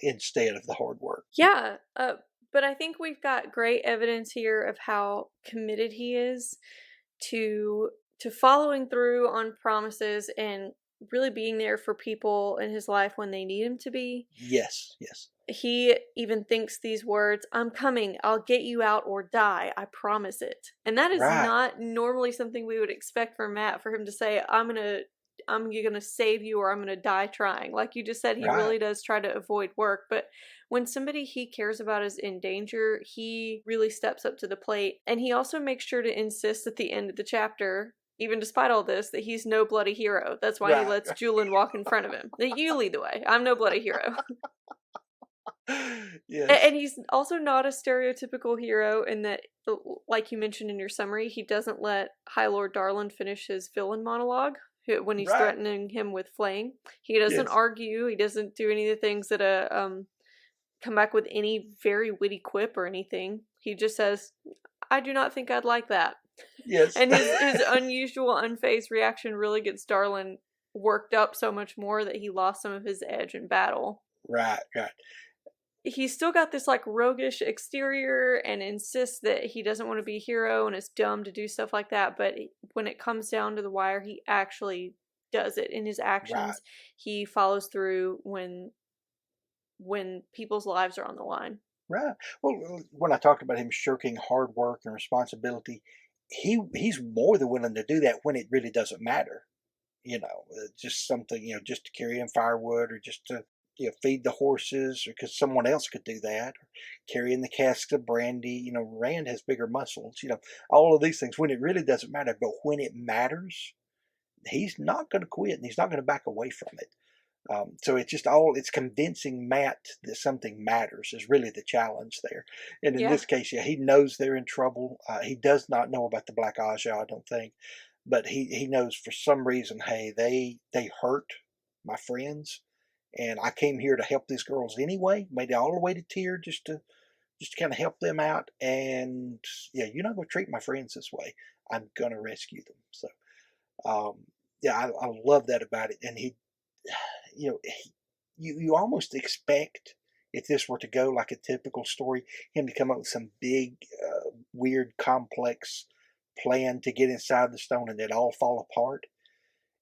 instead of the hard work. Yeah, but I think we've got great evidence here of how committed he is to following through on promises and really being there for people in his life when they need him to be. Yes, yes. He even thinks these words, I'm coming, I'll get you out or die, I promise it. And that is Right, not normally something we would expect from Matt, for him to say, I'm gonna save you or I'm gonna die trying. Like you just said, he right. really does try to avoid work. But when somebody he cares about is in danger, he really steps up to the plate. And he also makes sure to insist at the end of the chapter, even despite all this, that he's no bloody hero. That's why he Right. lets Julian walk in front of him. That you lead the way. I'm no bloody hero. Yes. And he's also not a stereotypical hero in that, like you mentioned in your summary, he doesn't let High Lord Darlin finish his villain monologue when he's Right. threatening him with flaying. He doesn't Yes. argue. He doesn't do any of the things that come back with any very witty quip or anything. He just says, "I do not think I'd like that," Yes. and his unusual, unfazed reaction really gets Darlin worked up so much more that he lost some of his edge in battle. Right, right. He's still got this like roguish exterior and insists that he doesn't want to be a hero and is dumb to do stuff like that, but when it comes down to the wire, he actually does it in his Right. actions. He follows through when people's lives are on the line. Right. Well, when I talked about him shirking hard work and responsibility, he's more than willing to do that when it really doesn't matter. Just something, just to carry in firewood, or just to, feed the horses, or because someone else could do that, or carrying the casks of brandy. Rand has bigger muscles, all of these things when it really doesn't matter. But when it matters, he's not going to quit, and he's not going to back away from it. So it's convincing Matt that something matters is really the challenge there. And in Yeah. this case, yeah, he knows they're in trouble. He does not know about the Black Aja, I don't think, but he knows for some reason, hey, they hurt my friends, and I came here to help these girls anyway. Made it all the way to Tyr just to kind of help them out. And yeah, you're not going to treat my friends this way. I'm going to rescue them. So yeah, I love that about it. And you know, you almost expect, if this were to go like a typical story, him to come up with some big, weird, complex plan to get inside the stone and it all fall apart.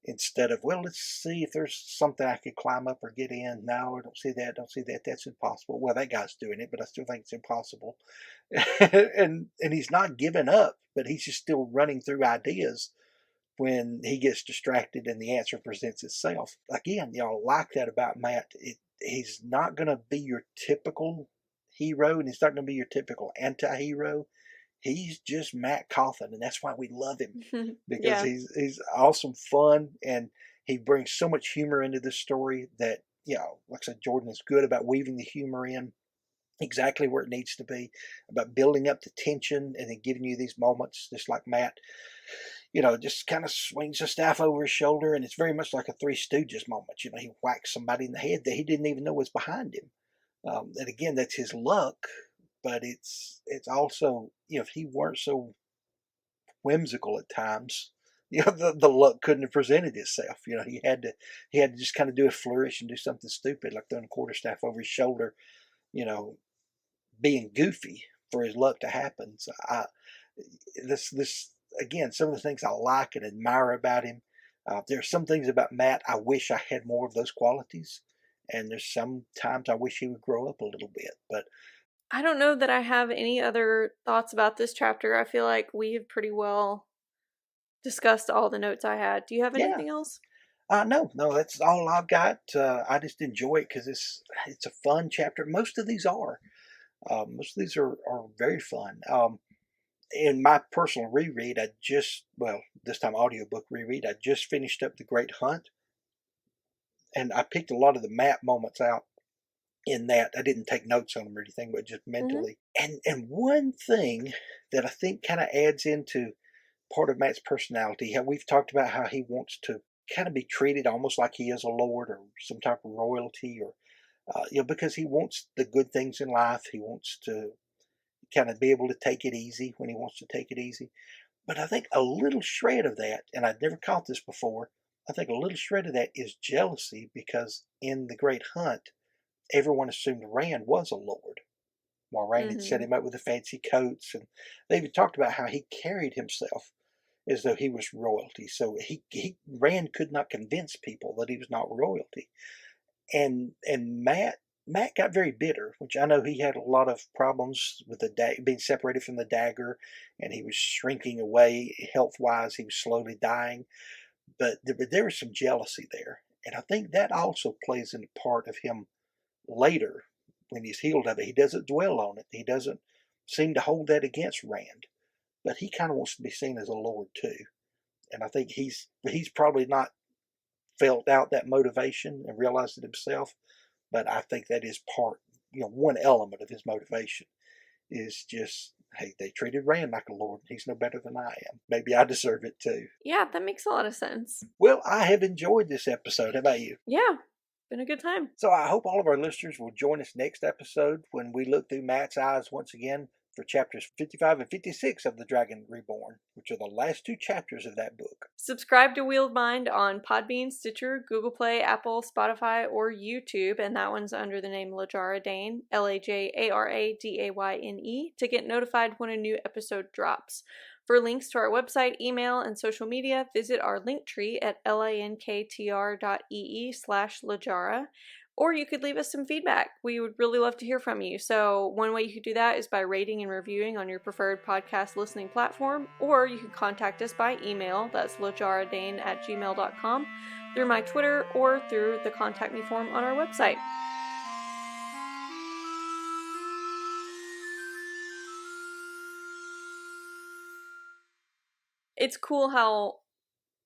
Instead of, well, let's see if there's something I could climb up or get in. No, I don't see that. Don't see that. That's impossible. Well, that guy's doing it, but I still think it's impossible. And he's not giving up, but he's just still running through ideas when he gets distracted and the answer presents itself. Again, y'all like that about Matt. He's not going to be your typical hero, and he's not going to be your typical anti-hero. He's just Matt Cawthon, and that's why we love him, because Yeah. he's awesome fun, and he brings so much humor into this story that, like I said, Jordan is good about weaving the humor in exactly where it needs to be, about building up the tension and then giving you these moments, just like Matt, just kind of swings the staff over his shoulder, and it's very much like a Three Stooges moment. He whacks somebody in the head that he didn't even know was behind him. And again, that's his luck, but it's also, if he weren't so whimsical at times, the luck couldn't have presented itself. He had to just kind of do a flourish and do something stupid like throwing a quarterstaff over his shoulder, you know, being goofy for his luck to happen. So this again, some of the things I like and admire about him. There's some things about Matt I wish I had more of those qualities, and there's some times I wish he would grow up a little bit. But I don't know that I have any other thoughts about this chapter. I feel like we have pretty well discussed all the notes I had. Do you have yeah, anything else? no, that's all I've got. I just enjoy it because it's a fun chapter. Most of these are. Most of these are very fun. In my personal reread, this time audiobook reread, I just finished up The Great Hunt, and I picked a lot of the map moments out in that. I didn't take notes on them or anything, but just Mm-hmm. mentally. And one thing that I think kind of adds into part of Matt's personality, how we've talked about how he wants to kind of be treated almost like he is a lord or some type of royalty, or because he wants the good things in life. He wants to kind of be able to take it easy when he wants to take it easy. But I think a little shred of that, and I'd never caught this before, I think a little shred of that is jealousy, because in The Great Hunt, everyone assumed Rand was a lord, while Rand had set Mm-hmm. him up with the fancy coats, and they even talked about how he carried himself as though he was royalty. So Rand could not convince people that he was not royalty. And Matt got very bitter, which I know he had a lot of problems with being separated from the dagger, and he was shrinking away health wise. He was slowly dying, but there was some jealousy there, and I think that also plays into part of him later when he's healed of it. He doesn't dwell on it. He doesn't seem to hold that against Rand, but he kind of wants to be seen as a lord too. And I think he's probably not felt out that motivation and realized it himself, but I think that is part, one element of his motivation is just, hey, they treated Rand like a lord. He's no better than I am. Maybe I deserve it too. Yeah, that makes a lot of sense. Well, I have enjoyed this episode. How about you? Yeah, been a good time. So I hope all of our listeners will join us next episode when we look through Matt's eyes once again for chapters 55 and 56 of The Dragon Reborn, which are the last two chapters of that book. Subscribe to Wheeled Mind on Podbean, Stitcher, Google Play, Apple, Spotify, or YouTube, and that one's under the name Lajara Dane, LaJaradayne, to get notified when a new episode drops. For links to our website, email, and social media, visit our link tree at linktr.ee/Lajara. Or you could leave us some feedback. We would really love to hear from you. So, one way you could do that is by rating and reviewing on your preferred podcast listening platform, or you can contact us by email, that's lajaradane@gmail.com, through my Twitter, or through the contact me form on our website. It's cool how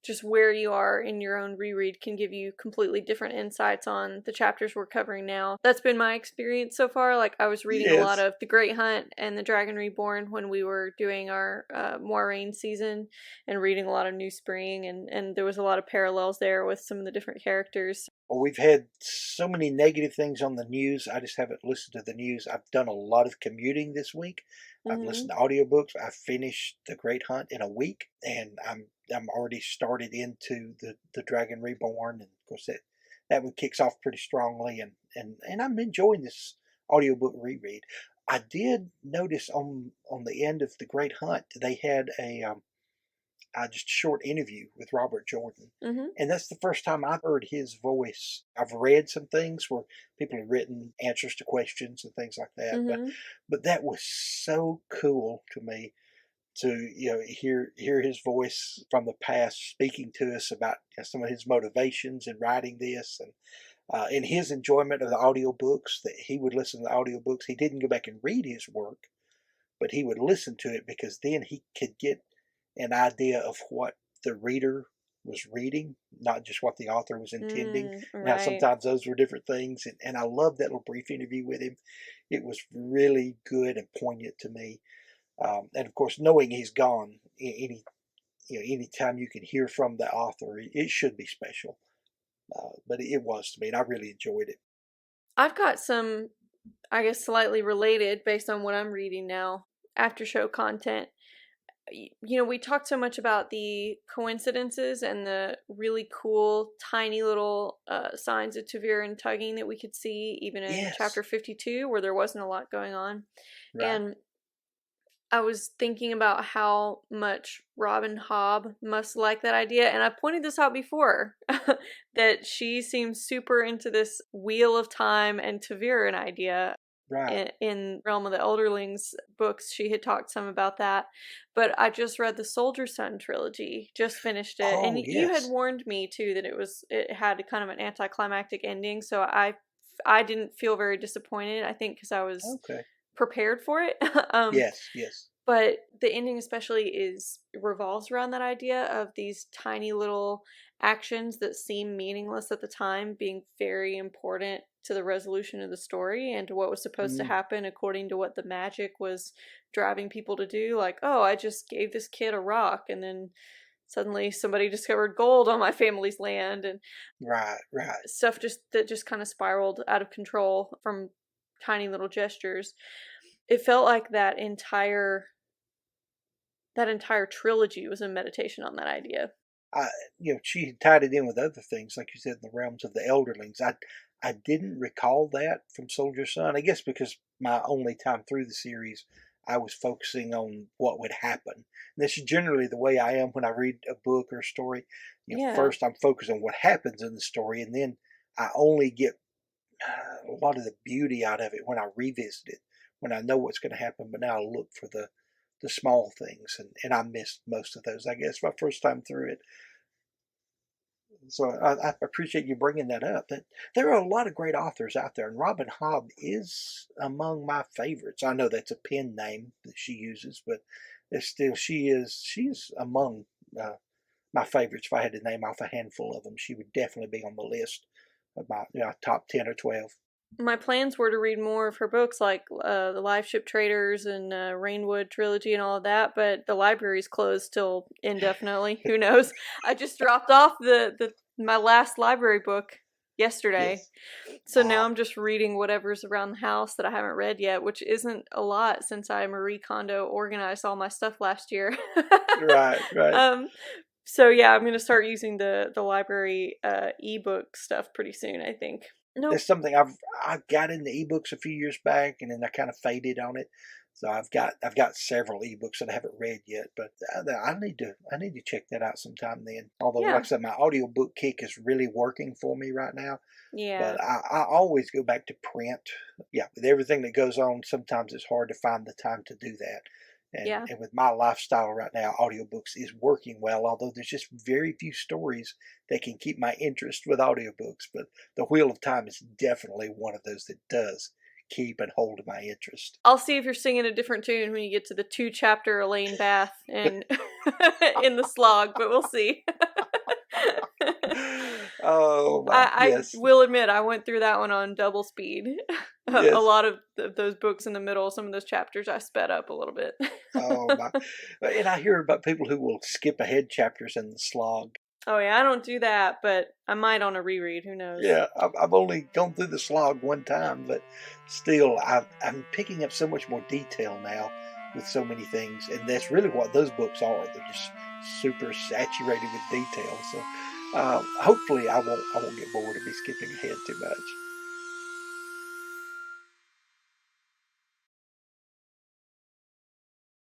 just where you are in your own reread can give you completely different insights on the chapters we're covering now. That's been my experience so far. Like, I was reading a lot Yes. of The Great Hunt and The Dragon Reborn when we were doing our Moiraine season, and reading a lot of New Spring, and there was a lot of parallels there with some of the different characters. Well, we've had so many negative things on the news. I just haven't listened to the news. I've done a lot of commuting this week. I've Mm-hmm. listened to audiobooks. I finished The Great Hunt in a week, and I'm already started into the Dragon Reborn, and of course that one kicks off pretty strongly, and I'm enjoying this audiobook reread. I did notice on the end of The Great Hunt they had a just short interview with Robert Jordan. Mm-hmm. And that's the first time I've heard his voice. I've read some things where people have written answers to questions and things like that, but Mm-hmm. but that was so cool to me to hear his voice from the past speaking to us about some of his motivations in writing this, and in his enjoyment of the audiobooks, that he would listen to the audiobooks. He didn't go back and read his work, but he would listen to it because then he could get an idea of what the reader was reading, not just what the author was intending. And how Right. sometimes those were different things. And I loved that little brief interview with him. It was really good and poignant to me. And of course, knowing he's gone, anytime you can hear from the author, it should be special. But it was to me, and I really enjoyed it. I've got some, I guess, slightly related based on what I'm reading now, after show content. We talked so much about the coincidences and the really cool, tiny little signs of Tavir tugging that we could see even in Yes, chapter 52, where there wasn't a lot going on. right. And I was thinking about how much Robin Hobb must like that idea, and I pointed this out before, that she seems super into this Wheel of Time and Taviran idea. Right. In Realm of the Elderlings books, she had talked some about that. But I just read the Soldier Son trilogy, just finished it, and Oh, you had yes. warned me too that it had kind of an anticlimactic ending, so I didn't feel very disappointed. I think because I was Okay. prepared for it. Yes, yes. But the ending especially revolves around that idea of these tiny little actions that seem meaningless at the time being very important to the resolution of the story and to what was supposed to Mm, happen according to what the magic was driving people to do. Like, oh, I just gave this kid a rock and then suddenly somebody discovered gold on my family's land, and right, right. stuff that just kind of spiraled out of control from tiny little gestures. It felt like that entire trilogy was a meditation on that idea. I, she tied it in with other things, like you said, in the realms of the elderlings. I didn't recall that from Soldier Son. I guess because my only time through the series, I was focusing on what would happen. And this is generally the way I am when I read a book or a story. Yeah. First I'm focused on what happens in the story, and then I only get a lot of the beauty out of it when I revisit it, when I know what's going to happen. But now I look for the small things, and I missed most of those. I guess my first time through it. So I appreciate you bringing that up. That there are a lot of great authors out there, and Robin Hobb is among my favorites. I know that's a pen name that she uses, but it's still she's among my favorites. If I had to name off a handful of them, she would definitely be on the list of my top 10 or 12. My plans were to read more of her books, like the Live Ship Traders and Rainwood trilogy and all of that, but the library's closed till indefinitely. Who knows? I just dropped off my last library book yesterday. Yes. So now I'm just reading whatever's around the house that I haven't read yet, which isn't a lot since I Marie Kondo organized all my stuff last year. Right, right. um, so yeah, I'm gonna start using the library ebook stuff pretty soon, I think. Nope. It's something I got into ebooks a few years back, and then I kind of faded on it. So I've got several ebooks that I haven't read yet, but I need to check that out sometime then. Although, like Yeah. I said, my audiobook kick is really working for me right now. Yeah. But I always go back to print. Yeah, with everything that goes on, sometimes it's hard to find the time to do that. And, Yeah. and with my lifestyle right now, audiobooks is working well, although there's just very few stories that can keep my interest with audiobooks. But The Wheel of Time is definitely one of those that does keep and hold my interest. I'll see if you're singing a different tune when you get to the 2-chapter Elaine Bath and in the slog, but we'll see. Oh my, I yes, will admit I went through that one on double speed. A yes. lot of those books in the middle, some of those chapters I sped up a little bit. Oh my. And I hear about people who will skip ahead chapters in the slog. Oh yeah, I don't do that, but I might on a reread. Who knows? Yeah, I've only gone through the slog one time, but still, I'm picking up so much more detail now with so many things, and that's really what those books are. They're just super saturated with detail. So hopefully, I won't get bored of me skipping ahead too much.